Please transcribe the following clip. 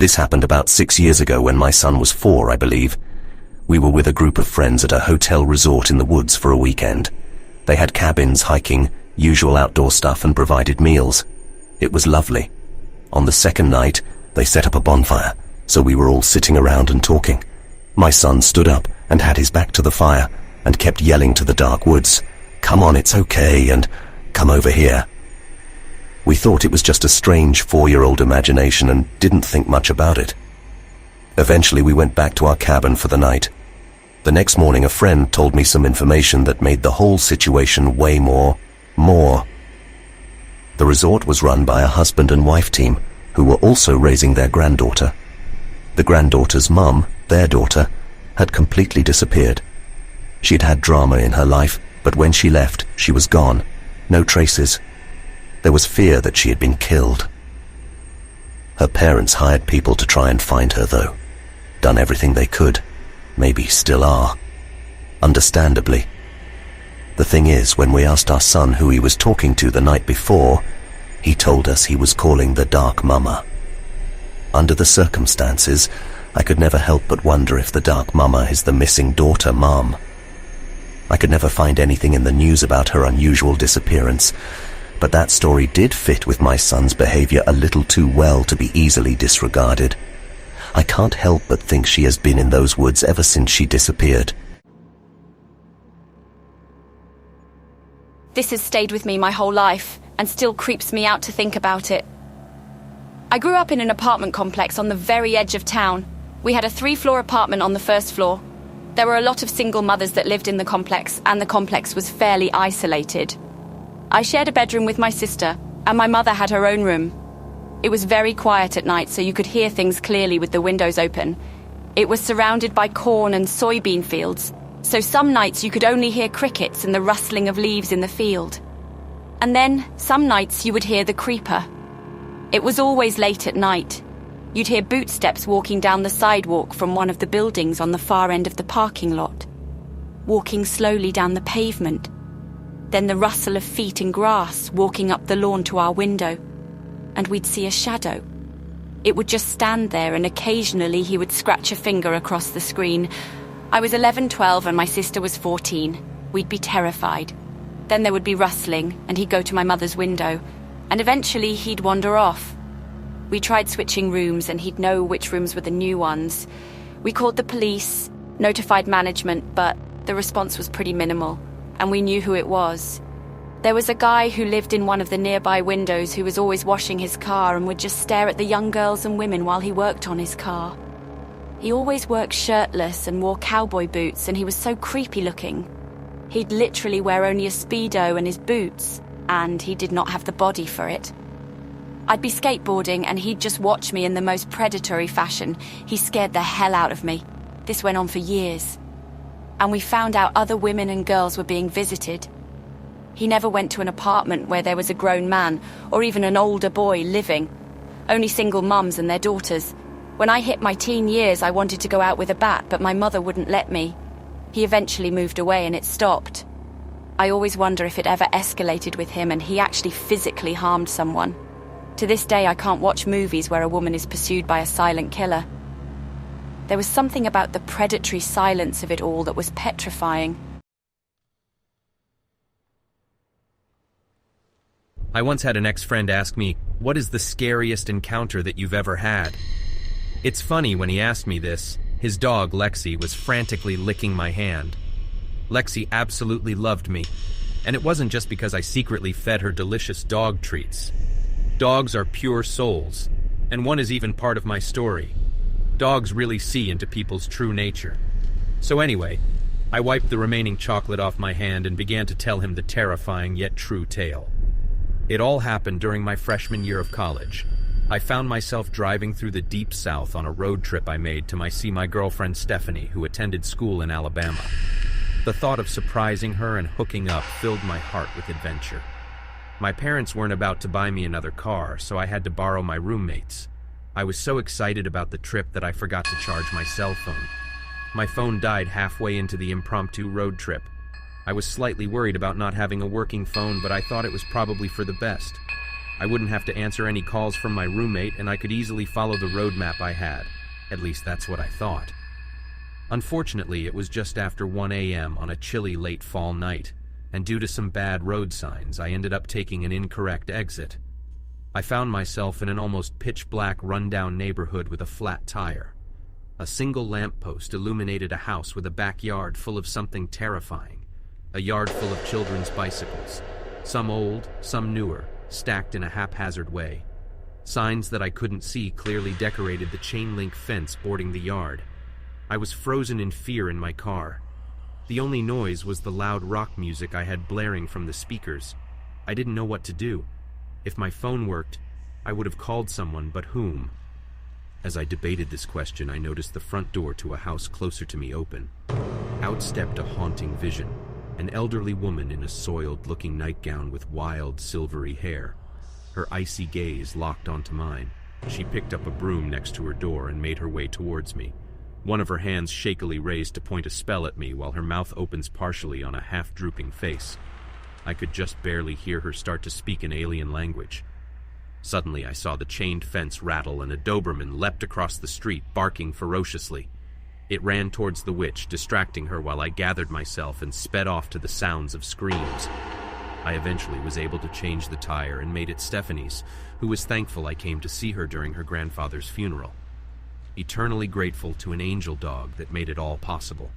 This happened about 6 years ago when my son was 4, I believe. We were with a group of friends at a hotel resort in the woods for a weekend. They had cabins, hiking, usual outdoor stuff, and provided meals. It was lovely. On the second night, they set up a bonfire, so we were all sitting around and talking. My son stood up and had his back to the fire and kept yelling to the dark woods, "Come on, it's okay," and "Come over here." We thought it was just a strange 4-year-old imagination and didn't think much about it. Eventually we went back to our cabin for the night. The next morning a friend told me some information that made the whole situation way more. The resort was run by a husband and wife team who were also raising their granddaughter. The granddaughter's mum, their daughter, had completely disappeared. She'd had drama in her life, but when she left, she was gone. No traces. There was fear that she had been killed. Her parents hired people to try and find her, though. Done everything they could. Maybe still are. Understandably. The thing is, when we asked our son who he was talking to the night before, he told us he was calling the Dark Mama. Under the circumstances, I could never help but wonder if the Dark Mama is the missing daughter, Mom. I could never find anything in the news about her unusual disappearance, but that story did fit with my son's behavior a little too well to be easily disregarded. I can't help but think she has been in those woods ever since she disappeared. This has stayed with me my whole life and still creeps me out to think about it. I grew up in an apartment complex on the very edge of town. We had a 3-floor apartment on the first floor. There were a lot of single mothers that lived in the complex, and the complex was fairly isolated. I shared a bedroom with my sister, and my mother had her own room. It was very quiet at night, so you could hear things clearly with the windows open. It was surrounded by corn and soybean fields, so some nights you could only hear crickets and the rustling of leaves in the field. And then, some nights you would hear the creeper. It was always late at night. You'd hear bootsteps walking down the sidewalk from one of the buildings on the far end of the parking lot, walking slowly down the pavement. Then the rustle of feet in grass walking up the lawn to our window, and we'd see a shadow. It would just stand there, and occasionally he would scratch a finger across the screen. I was 11, 12, and my sister was 14. We'd be terrified. Then there would be rustling, and he'd go to my mother's window, and eventually he'd wander off. We tried switching rooms, and he'd know which rooms were the new ones. We called the police, notified management, but the response was pretty minimal, and we knew who it was. There was a guy who lived in one of the nearby windows who was always washing his car and would just stare at the young girls and women while he worked on his car. He always worked shirtless and wore cowboy boots, and he was so creepy looking. He'd literally wear only a Speedo and his boots, and he did not have the body for it. I'd be skateboarding and he'd just watch me in the most predatory fashion. He scared the hell out of me. This went on for years. And we found out other women and girls were being visited. He never went to an apartment where there was a grown man or even an older boy living. Only single mums and their daughters. When I hit my teen years, I wanted to go out with a bat, but my mother wouldn't let me. He eventually moved away and it stopped. I always wonder if it ever escalated with him and he actually physically harmed someone. To this day, I can't watch movies where a woman is pursued by a silent killer. There was something about the predatory silence of it all that was petrifying. I once had an ex-friend ask me, "What is the scariest encounter that you've ever had?" It's funny, when he asked me this, his dog, Lexi, was frantically licking my hand. Lexi absolutely loved me, and it wasn't just because I secretly fed her delicious dog treats. Dogs are pure souls, and one is even part of my story. Dogs really see into people's true nature. So anyway, I wiped the remaining chocolate off my hand and began to tell him the terrifying yet true tale. It all happened during my freshman year of college. I found myself driving through the deep south on a road trip I made to see my girlfriend Stephanie, who attended school in Alabama. The thought of surprising her and hooking up filled my heart with adventure. My parents weren't about to buy me another car, so I had to borrow my roommate's. I was so excited about the trip that I forgot to charge my cell phone. My phone died halfway into the impromptu road trip. I was slightly worried about not having a working phone, but I thought it was probably for the best. I wouldn't have to answer any calls from my roommate, and I could easily follow the road map I had. At least that's what I thought. Unfortunately, it was just after 1 a.m. on a chilly late fall night, and due to some bad road signs, I ended up taking an incorrect exit. I found myself in an almost pitch-black, run-down neighborhood with a flat tire. A single lamppost illuminated a house with a backyard full of something terrifying. A yard full of children's bicycles, some old, some newer, stacked in a haphazard way. Signs that I couldn't see clearly decorated the chain-link fence bordering the yard. I was frozen in fear in my car. The only noise was the loud rock music I had blaring from the speakers. I didn't know what to do. If my phone worked, I would have called someone, but whom? As I debated this question, I noticed the front door to a house closer to me open. Out stepped a haunting vision, an elderly woman in a soiled-looking nightgown with wild, silvery hair. Her icy gaze locked onto mine. She picked up a broom next to her door and made her way towards me. One of her hands shakily raised to point a spell at me while her mouth opens partially on a half-drooping face. I could just barely hear her start to speak an alien language. Suddenly I saw the chained fence rattle and a Doberman leapt across the street, barking ferociously. It ran towards the witch, distracting her while I gathered myself and sped off to the sounds of screams. I eventually was able to change the tire and made it Stephanie's, who was thankful I came to see her during her grandfather's funeral. Eternally grateful to an angel dog that made it all possible.